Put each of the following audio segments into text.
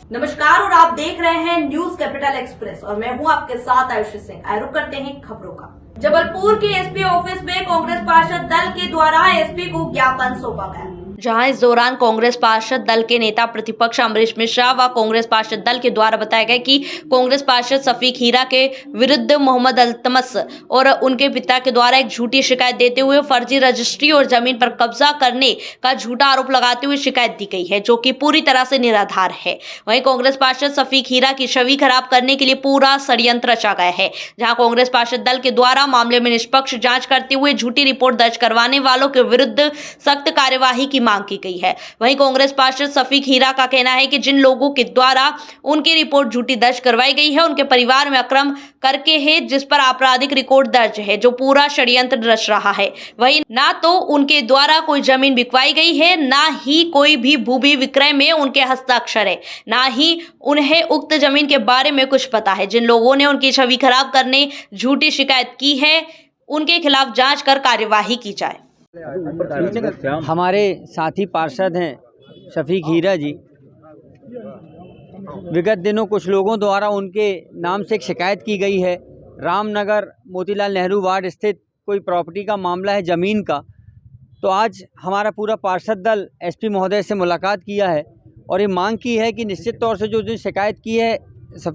नमस्कार और आप देख रहे हैं न्यूज कैपिटल एक्सप्रेस और मैं हूं आपके साथ आयुषी सिंह। आरोप करते हैं खबरों का। जबलपुर के एसपी ऑफिस में कांग्रेस पार्षद दल के द्वारा एसपी को ज्ञापन सौंपा गया, जहां इस दौरान कांग्रेस पार्षद दल के नेता प्रतिपक्ष अमरीश मिश्रा व कांग्रेस पार्षद दल के द्वारा बताया गया कि कांग्रेस पार्षद सफीक हीरा के विरुद्ध मोहम्मद अल्तमस और उनके पिता के द्वारा एक झूठी शिकायत देते हुए फर्जी रजिस्ट्री और जमीन पर कब्जा करने का झूठा आरोप लगाते हुए शिकायत दी गई है, जो कि पूरी तरह से निराधार है। वहीं कांग्रेस पार्षद सफीक हीरा की छवि खराब करने के लिए पूरा षड्यंत्र रचा गया है, जहां कांग्रेस पार्षद दल के द्वारा मामले में निष्पक्ष जांच करते हुए झूठी रिपोर्ट दर्ज करवाने वालों के विरुद्ध सख्त कार्यवाही की मांग की गई है। वहीं कांग्रेस पार्षद सफीक हीरा का कहना है कि जिन लोगों के द्वारा उनकी रिपोर्ट झूठी दर्ज करवाई गई है, उनके परिवार में अक्रम करके है, जिस पर आपराधिक रिकॉर्ड दर्ज है, जो पूरा षड्यंत्र रच रहा है। वहीं ना तो उनके द्वारा कोई जमीन बिकवाई गई है, ना ही कोई भी भूमि विक्रय में उनके हस्ताक्षर है, ना ही उन्हें उक्त जमीन के बारे में कुछ पता है। जिन लोगों ने उनकी छवि खराब करने झूठी शिकायत की है, उनके खिलाफ जांच कर कार्यवाही की जाए। हमारे साथी पार्षद हैं शफीक हीरा जी, विगत दिनों कुछ लोगों द्वारा उनके नाम से एक शिकायत की गई है। रामनगर मोतीलाल नेहरू वार्ड स्थित कोई प्रॉपर्टी का मामला है, ज़मीन का। तो आज हमारा पूरा पार्षद दल एसपी महोदय से मुलाकात किया है और ये मांग की है कि निश्चित तौर से जो शिकायत की है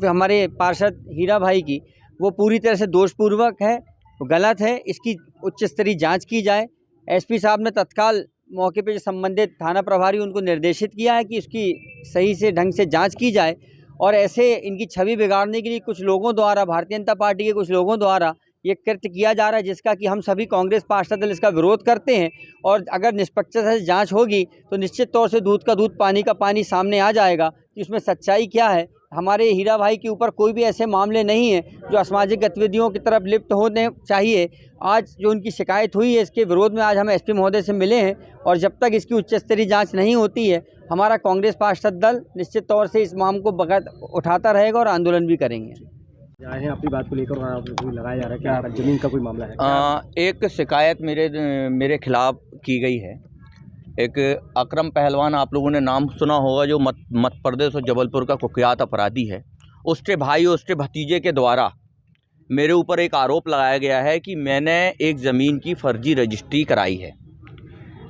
हमारे पार्षद हीरा भाई की, वो पूरी तरह से दोषपूर्वक है, गलत है। इसकी उच्च स्तरीय जाँच की जाए। एसपी साहब ने तत्काल मौके पे जो संबंधित थाना प्रभारी उनको निर्देशित किया है कि इसकी सही से ढंग से जांच की जाए और ऐसे इनकी छवि बिगाड़ने के लिए कुछ लोगों द्वारा, भारतीय जनता पार्टी के कुछ लोगों द्वारा ये कृत्य किया जा रहा है, जिसका कि हम सभी कांग्रेस पार्षद दल इसका विरोध करते हैं। और अगर निष्पक्षता से जांच होगी तो निश्चित तौर से दूध का दूध पानी का पानी सामने आ जाएगा कि उसमें सच्चाई क्या है। हमारे हीरा भाई के ऊपर कोई भी ऐसे मामले नहीं हैं जो असामाजिक गतिविधियों की तरफ लिप्त होने चाहिए। आज जो उनकी शिकायत हुई है, इसके विरोध में आज हम एसपी महोदय से मिले हैं और जब तक इसकी उच्च स्तरीय जांच नहीं होती है, हमारा कांग्रेस पार्षद दल निश्चित तौर से इस मामले को बगैर उठाता रहेगा और आंदोलन भी करेंगे। आए हैं अपनी बात को लेकर और लगाया जा रहा है क्या जमीन का कोई मामला है? एक शिकायत मेरे खिलाफ की गई है। एक अकरम पहलवान, आप लोगों ने नाम सुना होगा, जो मध्य प्रदेश और जबलपुर का कुख्यात अपराधी है। उसके भाई और उसके भतीजे के द्वारा मेरे ऊपर एक आरोप लगाया गया है कि मैंने एक ज़मीन की फर्जी रजिस्ट्री कराई है।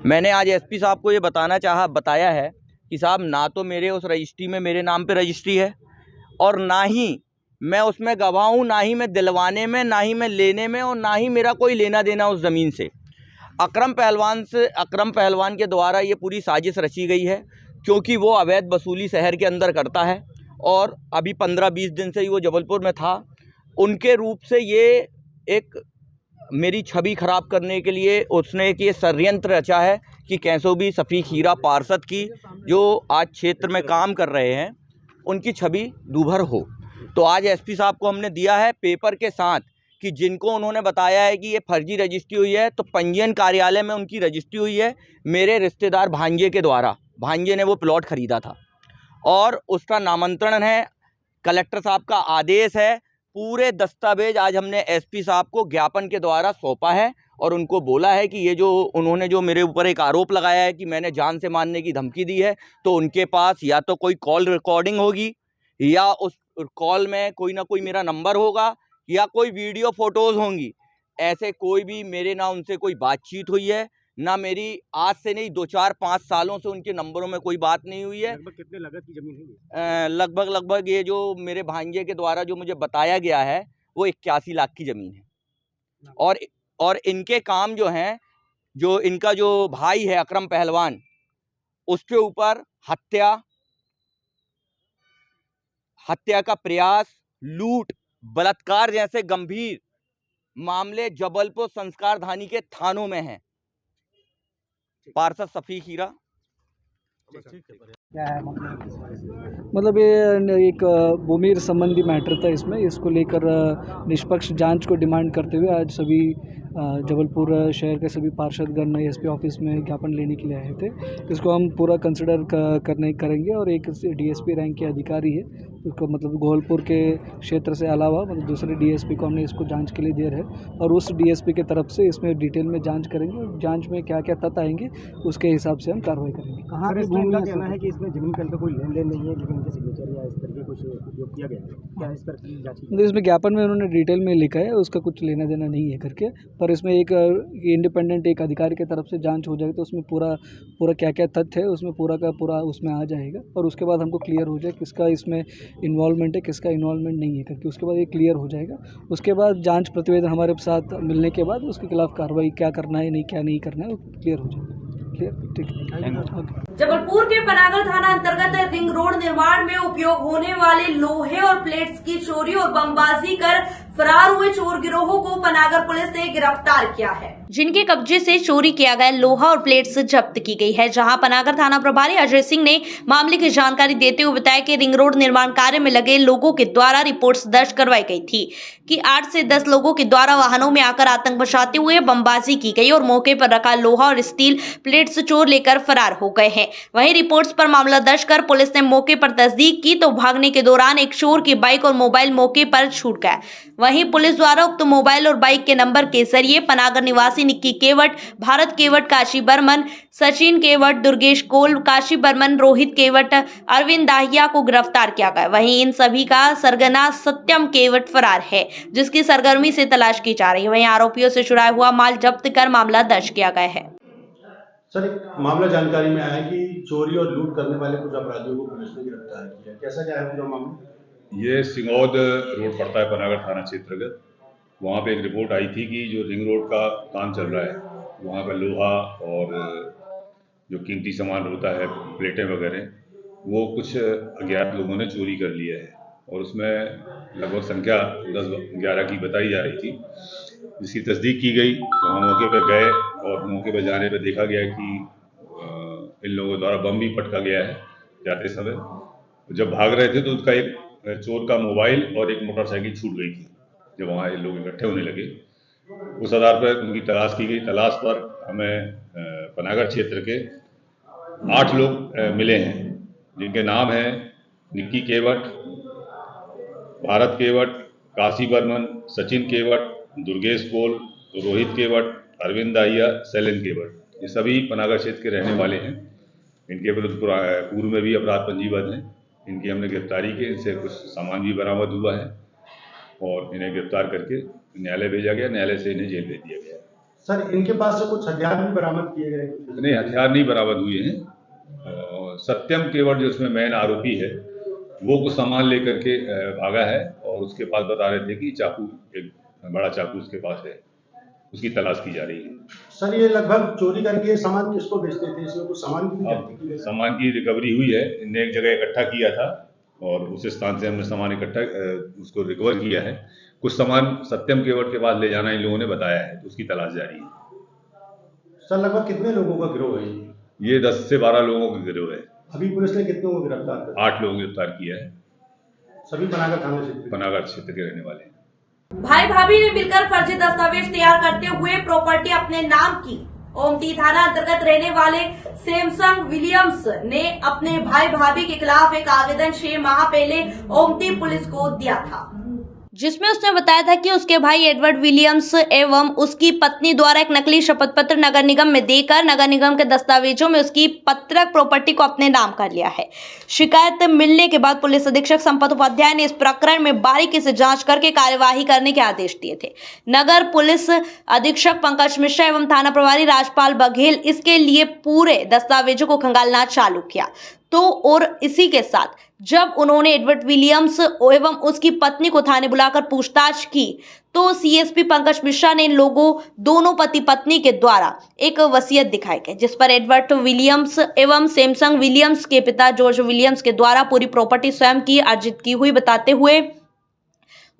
मैंने आज एसपी साहब को ये बताया है कि साहब, ना तो मेरे उस रजिस्ट्री में मेरे नाम पे रजिस्ट्री है और ना ही मैं उसमें गवाह हूँ, ना ही मैं दिलवाने में, ना ही मैं लेने में, और ना ही मेरा कोई लेना देना उस ज़मीन से। अकरम पहलवान के द्वारा ये पूरी साजिश रची गई है, क्योंकि वो अवैध वसूली शहर के अंदर करता है और अभी 15-20 दिन से ही वो जबलपुर में था। उनके रूप से ये एक मेरी छवि खराब करने के लिए उसने एक ये षड्यंत्र रचा है कि कैसो भी सफीक हीरा पार्षद की, जो आज क्षेत्र में काम कर रहे हैं, उनकी छवि दूभर हो। तो आज एसपी साहब को हमने दिया है पेपर के साथ कि जिनको उन्होंने बताया है कि ये फर्जी रजिस्ट्री हुई है, तो पंजीयन कार्यालय में उनकी रजिस्ट्री हुई है मेरे रिश्तेदार भांजे के द्वारा। भांजे ने वो प्लॉट ख़रीदा था और उसका नामांतरण है, कलेक्टर साहब का आदेश है। पूरे दस्तावेज आज हमने एसपी साहब को ज्ञापन के द्वारा सौंपा है और उनको बोला है कि ये जो उन्होंने जो मेरे ऊपर एक आरोप लगाया है कि मैंने जान से मारने की धमकी दी है, तो उनके पास या तो कोई कॉल रिकॉर्डिंग होगी या उस कॉल में कोई ना कोई मेरा नंबर होगा या कोई वीडियो फोटोज़ होंगी। ऐसे कोई भी मेरे ना उनसे कोई बातचीत हुई है, ना मेरी आज से नहीं 2-4-5 सालों से उनके नंबरों में कोई बात नहीं हुई है। लगभग कितने लागत की ज़मीन है ये? लगभग ये जो मेरे भांजे के द्वारा जो मुझे बताया गया है, वो 81 लाख की ज़मीन है। और इनके काम जो हैं, जो इनका जो भाई है अकरम पहलवान, उसके ऊपर हत्या का प्रयास, लूट, बलात्कार जैसे गंभीर मामले जबलपुर संस्कारधानी के थानों में हैं। पार्षद सफीक हीरा। क्या है मतलब ये एक भूमि संबंधी मैटर था, इसमें इसको लेकर निष्पक्ष जांच को डिमांड करते हुए आज सभी जबलपुर शहर के सभी पार्षदगण एसपी ऑफिस में ज्ञापन लेने के लिए आए थे। इसको हम पूरा कंसिडर करेंगे और एक डीएसपी रैंक के अधिकारी है उसको मतलब गोहलपुर के क्षेत्र से अलावा मतलब दूसरे डीएसपी को हमने इसको जांच के लिए दे रहे हैं और उस डीएसपी के तरफ से इसमें डिटेल में जांच करेंगे और जांच में क्या क्या तथ्य आएंगे उसके हिसाब से हम कार्रवाई करेंगे। कहाँ पे भूमि का कहना है कि इसमें जमीन का कोई लेन देन नहीं है, लेकिन इनके सिग्नेचर या इस तरह के कुछ उपयोग किया गया है, क्या इस पर जांच की? मतलब इसमें ज्ञापन में उन्होंने डिटेल में लिखा है, उसका कुछ लेना देना नहीं है करके, पर इसमें एक इंडिपेंडेंट एक अधिकारी की तरफ से जांच हो जाएगी तो उसमें पूरा क्या क्या तथ्य है उसमें पूरा का पूरा उसमें आ जाएगा और उसके बाद हमको क्लियर हो जाए किसका इसमें इन्वॉल्वमेंट है किसका इन्वॉल्वमेंट नहीं है करके, उसके बाद ये क्लियर हो जाएगा। उसके बाद जांच प्रतिवेदन हमारे साथ मिलने के बाद उसके खिलाफ कार्रवाई क्या करना है नहीं क्या नहीं करना है वो क्लियर हो जाएगा। क्लियर, ठीक है। जबलपुर के पनागर थाना अंतर्गत रिंग रोड निर्माण में उपयोग होने वाले लोहे और प्लेट्स की चोरी और बमबाजी कर फरार हुए चोर गिरोहों को पनागर पुलिस ने गिरफ्तार किया है, जिनके कब्जे से चोरी किया गया लोहा और प्लेट्स जब्त की गई है। जहां पनागर थाना प्रभारी अजय सिंह ने मामले की जानकारी देते हुए बताया कि रिंग रोड निर्माण कार्य में लगे लोगों के द्वारा रिपोर्ट्स दर्ज करवाई गई थी कि 8 से 10 लोगों के द्वारा वाहनों में आकर आतंक मचाते हुए बमबाजी की गई और मौके पर रखा लोहा और स्टील प्लेट्स चोर लेकर फरार हो गए हैं। वहीं रिपोर्ट्स पर मामला दर्ज कर पुलिस ने मौके पर तस्दीक की तो भागने के दौरान एक चोर की बाइक और मोबाइल मौके पर छूट गया। वहीं पुलिस द्वारा उक्त मोबाइल और बाइक के नंबर के जरिए पनागर निवासी निक्की केवट, भारत केवट, काशी बर्मन, सचिन केवट, दुर्गेश कोल, काशी बर्मन, रोहित केवट, अरविंद दाहिया को गिरफ्तार किया गया। वहीं इन सभी का सरगना सत्यम केवट फरार है, जिसकी सरगर्मी से तलाश की जा रही है। वहीं आरोपियों से चुराया हुआ माल जब्त कर मामला दर्ज किया गया है। सर, एक मामला जानकारी में आया कि चोरी और लूट करने वाले कुछ अपराधियों को पुलिस ने गिरफ्तार किया, कैसा क्या है पूरा मामला? ये सिंगौद रोड पड़ता है पनागर थाना क्षेत्रगत। वहाँ पे एक रिपोर्ट आई थी कि जो रिंग रोड का काम चल रहा है वहाँ का लोहा और जो कीमती सामान होता है प्लेटें वगैरह वो कुछ अज्ञात लोगों ने चोरी कर लिया है और उसमें लगभग संख्या 10-11 की बताई जा रही थी, जिसकी तस्दीक की गई। तो हम मौके पर गए और मौके पर जाने पर देखा गया कि इन लोगों द्वारा बम भी पटका गया है जाते समय। जब भाग रहे थे तो उसका एक चोर का मोबाइल और एक मोटरसाइकिल छूट गई थी। जब वहाँ लोग इकट्ठे होने लगे उस आधार पर उनकी तलाश की गई। तलाश पर हमें पनागर क्षेत्र के 8 लोग मिले हैं, जिनके नाम हैं निक्की केवट, भारत केवट, काशी बर्मन, सचिन केवट, दुर्गेश कोल, रोहित केवट, अरविंद दाहिया, शैलेन केवट। ये सभी पनागर क्षेत्र के रहने वाले हैं। इनके विरुद्ध पूर्व में भी अपराध पंजीबद्ध हैं। इनकी हमने गिरफ्तारी की, इनसे कुछ सामान भी बरामद हुआ है और इन्हें गिरफ्तार करके न्यायालय भेजा गया। न्यायालय से इन्हें जेल भेज दिया गया। सर, इनके पास से कुछ हथियार भी बरामद किए गए? नहीं, हथियार नहीं बरामद हुए हैं। सत्यम केवट जो इसमें मेन आरोपी है वो कुछ सामान लेकर के भागा है और उसके पास बता रहे थे कि चाकू, एक बड़ा चाकू उसके पास है, उसकी तलाश की जा रही है। सर, ये लगभग चोरी करके सामान किसको बेचते थे? इसमें कुछ सामान की रिकवरी हुई है। इनने एक जगह इकट्ठा किया था और उस स्थान से हमने सामान इकट्ठा उसको रिकवर किया है। कुछ सामान सत्यम केवट के पास ले जाना इन लोगों ने बताया है, तो उसकी तलाश जारी है। सर, लगभग कितने लोगों का गिरोह है ये? 10 से 12 लोगों का गिरोह है। अभी पुलिस ने कितनों को गिरफ्तार किया? 8 लोगों को गिरफ्तार किया है। सभी पनागर क्षेत्र के रहने वाले हैं। भाई भाभी ने मिलकर फर्जी दस्तावेज तैयार करते हुए प्रॉपर्टी अपने नाम की। ओमती थाना अंतर्गत रहने वाले सैमसंग विलियम्स ने अपने भाई भाभी के खिलाफ एक आवेदन 6 माह पहले ओमती पुलिस को दिया था, जिसमें उसने बताया था कि उसके भाई एडवर्ड विलियम्स एवं उसकी पत्नी द्वारा एक नकली शपथ पत्र नगर निगम में देकर नगर निगम के दस्तावेजों में उसकी पत्रक प्रॉपर्टी को अपने नाम कर लिया है। शिकायत मिलने के बाद पुलिस अधीक्षक संपत उपाध्याय ने इस प्रकरण में बारीकी से जांच करके कार्यवाही करने के आदेश दिए थे। नगर पुलिस अधीक्षक पंकज मिश्रा एवं थाना प्रभारी राजपाल बघेल इसके लिए पूरे दस्तावेजों को खंगालना चालू किया। तो और इसी के साथ जब उन्होंने एडवर्ड विलियम्स एवं उसकी पत्नी को थाने बुलाकर पूछताछ की तो सीएसपी पंकज मिश्रा ने इन लोगों दोनों पति पत्नी के द्वारा एक वसीयत दिखाई गई, जिस पर एडवर्ड विलियम्स एवं सैमसंग विलियम्स के पिता जॉर्ज विलियम्स के द्वारा पूरी प्रॉपर्टी स्वयं की अर्जित की हुई बताते हुए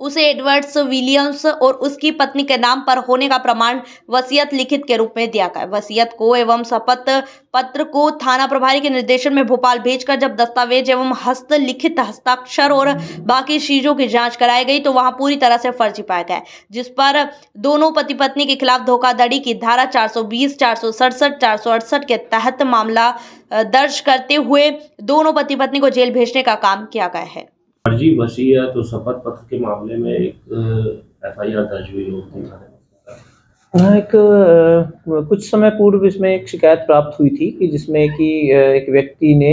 उसे एडवर्ड्स विलियम्स और उसकी पत्नी के नाम पर होने का प्रमाण वसीयत लिखित के रूप में दिया गया। वसीयत को एवं शपथ पत्र को थाना प्रभारी के निर्देशन में भोपाल भेजकर जब दस्तावेज एवं हस्तलिखित हस्ताक्षर और बाकी चीजों की जांच कराई गई तो वहां पूरी तरह से फर्जी पाया गया, जिस पर दोनों पति पत्नी के खिलाफ धोखाधड़ी की धारा 420, 467, 468 के तहत मामला दर्ज करते हुए दोनों पति पत्नी को जेल भेजने का काम किया गया है। फर्जी वसीयत तो शपथ पत्र के मामले में एक एफआईआर दर्ज हुई होती है। कुछ समय पूर्व इसमें एक शिकायत प्राप्त हुई थी कि जिसमें कि एक व्यक्ति ने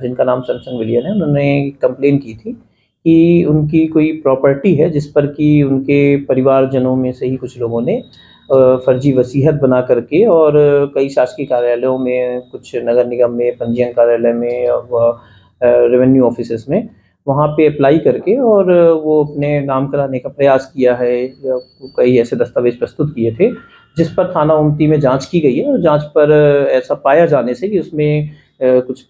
जिनका नाम सैमसंग विलियन है, उन्होंने कंप्लेन की थी कि उनकी कोई प्रॉपर्टी है जिस पर कि उनके परिवारजनों में से ही कुछ लोगों ने फर्जी वसीयत बना करके और कई शासकीय कार्यालयों में, कुछ नगर निगम में, पंजीयन कार्यालय में और रेवेन्यू ऑफिसेस में वहाँ पे अप्लाई करके और वो अपने नाम कराने का प्रयास किया है या कई ऐसे दस्तावेज प्रस्तुत किए थे जिस पर थाना उमती में जांच की गई है और जांच पर ऐसा पाया जाने से कि उसमें कुछ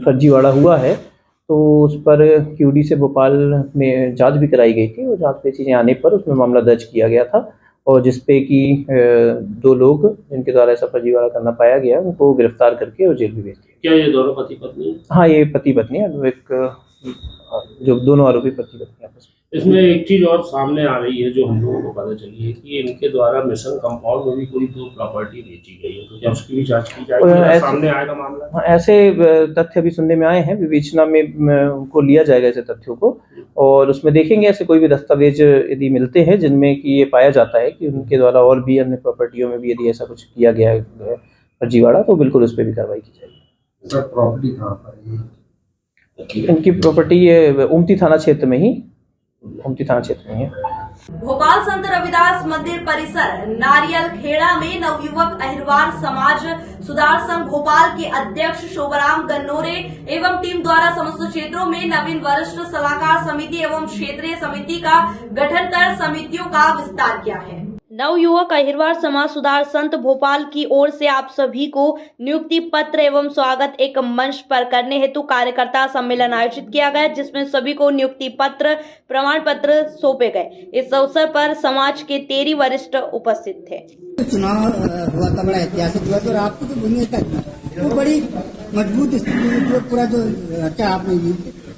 फर्जीवाड़ा हुआ है, तो उस पर क्यूडी से भोपाल में जांच भी कराई गई थी और जांच पे चीज़ें आने पर उसमें मामला दर्ज किया गया था और जिसपे कि 2 लोग जिनके द्वारा ऐसा फर्जीवाड़ा करना पाया गया उनको गिरफ्तार करके और जेल भी भेज दिया। क्या ये दोनों पति पत्नी? हाँ, ये पति पत्नी है, जो दोनों आरोपी पति पत्नी आपस में। इसमें एक चीज और सामने आ रही है जो हम लोगों को पता चली है कि इनके द्वारा मिशन कंपाउंड में भी कोई 2 प्रॉपर्टी बेची गई है, तो क्या उसकी भी जांच की जाएगी? सामने आएगा मामला? ऐसे तथ्य अभी सुनने में आए हैं, विवेचना में उनको लिया जाएगा ऐसे तथ्यों को और उसमें देखेंगे ऐसे कोई भी दस्तावेज यदि मिलते हैं जिनमें कि ये पाया जाता है कि उनके द्वारा और भी अन्य प्रॉपर्टियों में भी यदि ऐसा कुछ किया गया है फर्जीवाड़ा, तो बिल्कुल उस पर भी कार्रवाई की जाएगी। सर, प्रॉपर्टी कहाँ पर है? इनकी प्रॉपर्टी ये उमती थाना क्षेत्र में ही है। भोपाल संत रविदास मंदिर परिसर नारियल खेड़ा में नवयुवक अहिरवार समाज सुधार संघ भोपाल के अध्यक्ष शोभराम गन्नोरे एवं टीम द्वारा समस्त क्षेत्रों में नवीन वरिष्ठ सलाहकार समिति एवं क्षेत्रीय समिति का गठन कर समितियों का विस्तार किया है। नवयुवक अहिरवार समाज सुधार संत भोपाल की ओर से आप सभी को नियुक्ति पत्र एवं स्वागत एक मंच पर करने हेतु कार्यकर्ता सम्मेलन आयोजित किया गया, जिसमें सभी को नियुक्ति पत्र, प्रमाण पत्र सौंपे गए। इस अवसर पर समाज के 13 वरिष्ठ उपस्थित थे। चुनाव हुआ था, बड़ा ऐतिहासिक हुआ और आपको तो दुनिया का वो बड़ी मजबूत स्थिति जो पूरा जो रचा आपने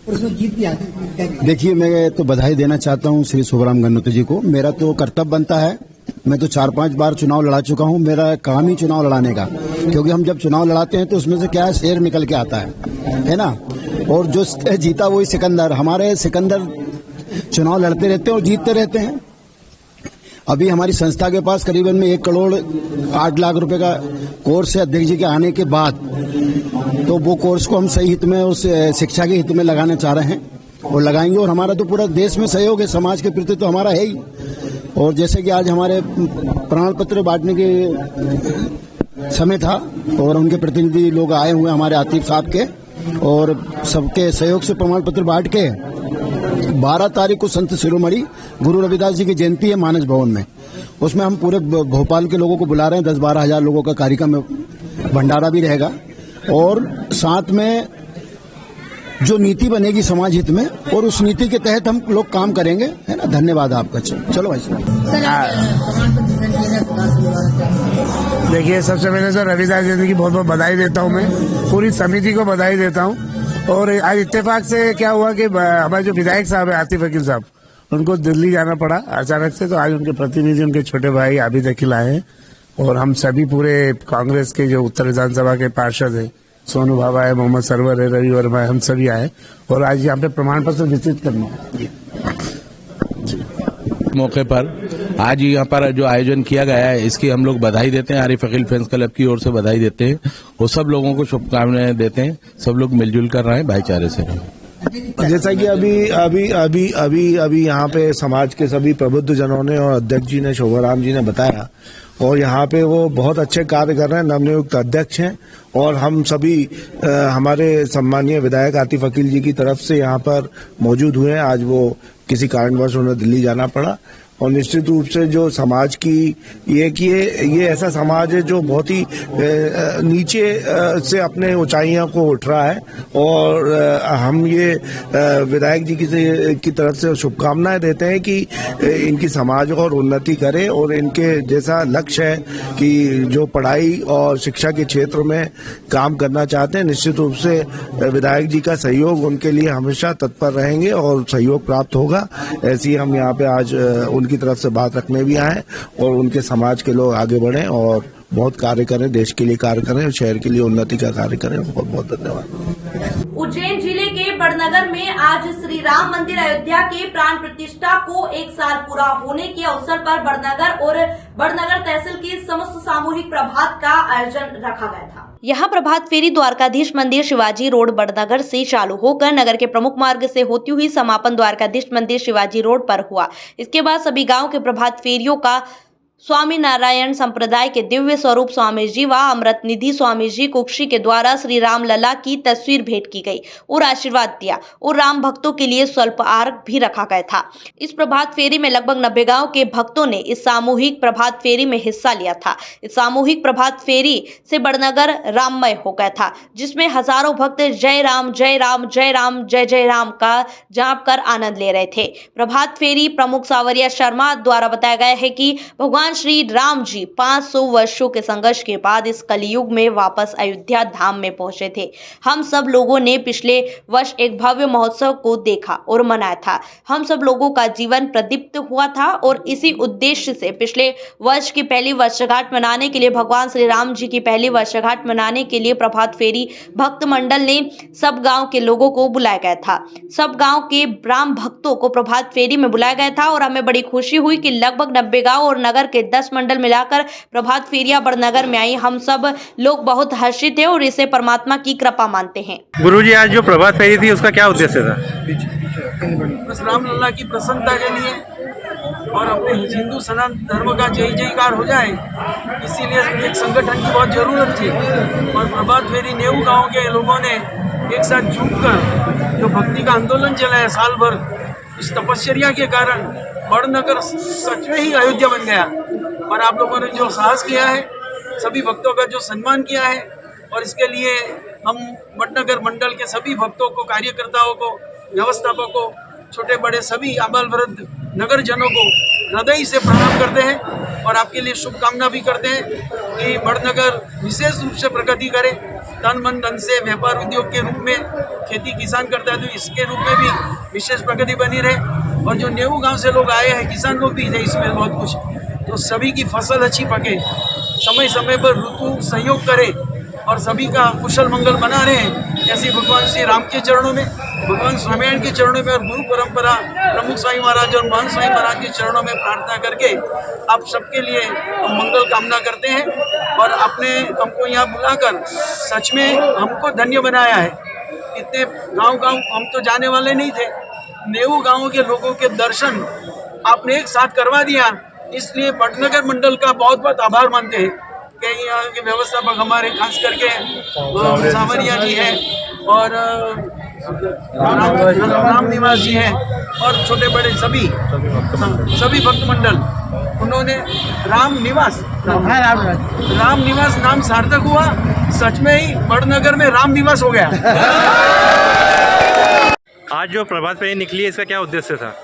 और उसमें जीत भी हासिल। देखिए, मैं तो बधाई देना चाहता हूँ श्री शोभराम गन्नोरे जी को। मेरा तो कर्तव्य बनता है, मैं तो 4-5 बार चुनाव लड़ा चुका हूँ, मेरा काम ही चुनाव लड़ाने का, क्योंकि हम जब चुनाव लड़ाते हैं तो उसमें से क्या है, शेर निकल के आता है ना। और जो जीता वही सिकंदर, हमारे सिकंदर चुनाव लड़ते रहते हैं और जीतते रहते हैं। अभी हमारी संस्था के पास करीबन में 1 करोड़ 8 लाख रुपए का कोर्स है अध्यक्ष जी के आने के बाद, तो वो कोर्स को हम सही हित में, उस शिक्षा के हित में लगाना चाह रहे हैं और लगाएंगे। और हमारा तो पूरा देश में सहयोग है, समाज के प्रति तो हमारा है ही। और जैसे कि आज हमारे प्रमाण पत्र बांटने के समय था और उनके प्रतिनिधि लोग आए हुए हमारे आतिफ साहब के, और सबके सहयोग से प्रमाण पत्र बांट के 12 तारीख को संत शिरोमणि गुरु रविदास जी की जयंती है मानस भवन में, उसमें हम पूरे भोपाल के लोगों को बुला रहे हैं। 10-12 हजार लोगों का कार्यक्रम भंडारा भी रहेगा और साथ में जो नीति बनेगी समाज हित में, और उस नीति के तहत हम लोग काम करेंगे, है ना। धन्यवाद आपका। चलो भाई साहब। देखिए, सबसे पहले तो रविदास जयंती की बहुत बहुत बधाई देता हूँ, मैं पूरी समिति को बधाई देता हूँ। और आज इत्तेफाक से क्या हुआ कि हमारे जो विधायक साहब है आतिफ अकील साहब, उनको दिल्ली जाना पड़ा अचानक से, तो आज उनके प्रतिनिधि, उनके छोटे भाई आबिद अकील आए हैं और हम सभी पूरे कांग्रेस के जो उत्तर विधानसभा के पार्षद है, सोनू भाभा है, मोहम्मद सरवर है, रवि वर्मा है, हम सभी आए और आज यहाँ पे प्रमाण पत्र वितरित करना है। मौके पर आज यहाँ पर जो आयोजन किया गया है, इसकी हम लोग बधाई देते हैं। आरिफ अकील फैंस क्लब की ओर से बधाई देते हैं और सब लोगों को शुभकामनाएं देते हैं। सब लोग मिलजुल कर रहे हैं, भाईचारे से रहें। जैसा कि अभी यहाँ पे समाज के सभी प्रबुद्ध जनों ने और अध्यक्ष जी ने, शोभाराम जी ने बताया, और यहाँ पे वो बहुत अच्छे कार्य कर रहे हैं, नवनियुक्त अध्यक्ष हैं। और हम सभी हमारे सम्मानीय विधायक आतिफ अकील जी की तरफ से यहाँ पर मौजूद हुए हैं। आज वो किसी कारणवश उन्हें दिल्ली जाना पड़ा और निश्चित रूप से जो समाज की ये ऐसा समाज है जो बहुत ही नीचे से अपने ऊंचाइयों को उठ रहा है, और हम ये विधायक जी की तरफ से शुभकामनाएं देते हैं कि इनकी समाज और उन्नति करे और इनके जैसा लक्ष्य है कि जो पढ़ाई और शिक्षा के क्षेत्र में काम करना चाहते हैं, निश्चित रूप से विधायक जी का सहयोग उनके लिए हमेशा तत्पर रहेंगे और सहयोग प्राप्त होगा। ऐसी हम यहाँ पे आज उनकी तरफ से बात रखने भी आए और उनके समाज के लोग आगे बढ़ें और बहुत कार्य करें, देश के लिए कार्य करें और शहर के लिए उन्नति का कार्य करें। बहुत बहुत धन्यवाद। उज्जैन जिले के बड़नगर में आज श्री राम मंदिर अयोध्या के प्राण प्रतिष्ठा को 1 साल पूरा होने के अवसर पर बड़नगर और बड़नगर तहसील की समस्त सामूहिक प्रभात का आयोजन रखा गया था। यह प्रभात फेरी द्वारकाधीश मंदिर शिवाजी रोड बड़नगर से चालू होकर नगर के प्रमुख मार्ग से होती हुई समापन द्वारकाधीश मंदिर शिवाजी रोड पर हुआ। इसके बाद सभी गांव के प्रभात फेरियों का स्वामी नारायण संप्रदाय के दिव्य स्वरूप स्वामी जी व अमृत निधि स्वामी जी कुक्षी के द्वारा श्री राम लला की तस्वीर भेंट की गई और आशीर्वाद दिया और राम भक्तों के लिए स्वल्प आर्घ भी रखा गया था। इस प्रभात फेरी में लगभग 90 गांव के भक्तों ने इस सामूहिक प्रभात फेरी में हिस्सा लिया था। इस सामूहिक प्रभात फेरी से बड़नगर राममय हो गया था, जिसमें हजारों भक्त जय राम जय राम जय राम जय जय राम का जाप कर आनंद ले रहे थे। प्रभात फेरी प्रमुख सावरिया शर्मा द्वारा बताया गया है कि भगवान श्री राम जी 500 वर्षों के संघर्ष के बाद इस कलयुग में वापस अयोध्या धाम में पहुंचे थे। हम सब लोगों ने पिछले वर्ष एक भव्य महोत्सव को देखा और मनाया था। हम सब लोगों का जीवन प्रदीप्त हुआ था और इसी उद्देश्य से पिछले वर्ष की पहली वर्षगांठ मनाने के लिए भगवान श्री राम जी की पहली वर्षगांठ मनाने के लिए प्रभात फेरी भक्त मंडल ने सब गाँव के लोगों को बुलाया गया था। सब गाँव के राम भक्तों को प्रभात फेरी में बुलाया गया था और हमें बड़ी खुशी हुई कि लगभग 90 गाँव और नगर के 10 मंडल मिलाकर प्रभात फेरियां बड़नगर में आई। हम सब लोग बहुत हर्षित हैं और इसे परमात्मा की कृपा मानते हैं। गुरुजी, आज जो प्रभात फेरी थी उसका क्या उद्देश्य था? बस रामलला की प्रसन्नता के लिए और अपने हिंदू सनातन धर्म का जय जयकार हो जाए, इसीलिए एक संगठन की बहुत जरूरत थी। और प्रभात फेरी 90 गाँव के लोगों ने एक साथ जुटकर जो भक्ति का आंदोलन चलाया साल भर, इस तपस्या के कारण बड़नगर सच में ही अयोध्या बन गया। और आप लोगों ने जो साहस किया है, सभी भक्तों का जो सम्मान किया है, और इसके लिए हम बड़नगर मंडल के सभी भक्तों को, कार्यकर्ताओं को, व्यवस्थापकों को, छोटे बड़े सभी आबाल वृद्ध नगर जनों को हृदय से प्रणाम करते हैं और आपके लिए शुभकामना भी करते हैं कि बड़नगर विशेष रूप से प्रगति करे। तन मन धन से व्यापार उद्योग के रूप में खेती किसान करता है तो इसके रूप में भी विशेष प्रगति बनी रहे। और जो 90 गांव से लोग आए हैं, किसान लोग भी थे इसमें बहुत कुछ, तो सभी की फसल अच्छी पके, समय समय पर ऋतु सहयोग करे और सभी का कुशल मंगल बना रहे। ऐसी भगवान श्री राम के चरणों में, भगवान स्वामिनारायण के चरणों में और गुरु परंपरा प्रमुख स्वामी महाराज और महान स्वामी महाराज के चरणों में प्रार्थना करके आप सबके लिए हम मंगल कामना करते हैं। और आपने हमको यहाँ बुलाकर सच में हमको धन्य बनाया है। इतने गांव हम तो जाने वाले नहीं थे, 90 गाँवों के लोगों के दर्शन आपने एक साथ करवा दिया, इसलिए बड़नगर मंडल का बहुत बहुत आभार मानते हैं कि यहाँ के व्यवस्थापक हमारे खास करके सावरिया जी हैं और राम निवास जी हैं और छोटे बड़े सभी भक्त मंडल, उन्होंने राम निवास नाम सार्थक हुआ। सच में ही बड़नगर में राम निवास हो गया। आज जो प्रभात फेरी निकली है, इसका क्या उद्देश्य था?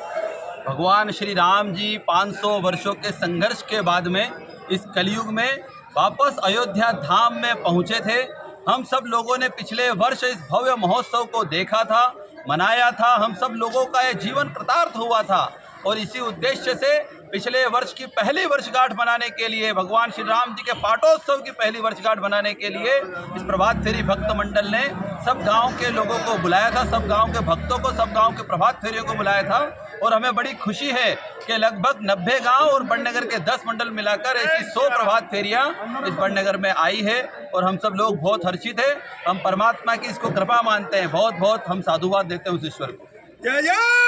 भगवान श्री राम जी 500 वर्षों के संघर्ष के बाद में इस कलयुग में वापस अयोध्या धाम में पहुँचे थे। हम सब लोगों ने पिछले वर्ष इस भव्य महोत्सव को देखा था, मनाया था। हम सब लोगों का ये जीवन कृतार्थ हुआ था और इसी उद्देश्य से पिछले वर्ष की पहली वर्षगांठ मनाने के लिए, भगवान श्री राम जी के पाटोत्सव की पहली वर्षगांठ मनाने के लिए इस प्रभात फेरी भक्त मंडल ने सब गांव के लोगों को बुलाया था, सब गांव के भक्तों को, सब गांव के प्रभात फेरियों को बुलाया था। और हमें बड़ी खुशी है कि लगभग 90 गांव और बड़नगर के 10 मंडल मिलाकर ऐसी 100 प्रभात फेरियां इस बड़नगर में आई है और हम सब लोग बहुत हर्षित हैं। हम परमात्मा की इसको कृपा मानते हैं, बहुत बहुत हम साधुवाद देते हैं उस ईश्वर को।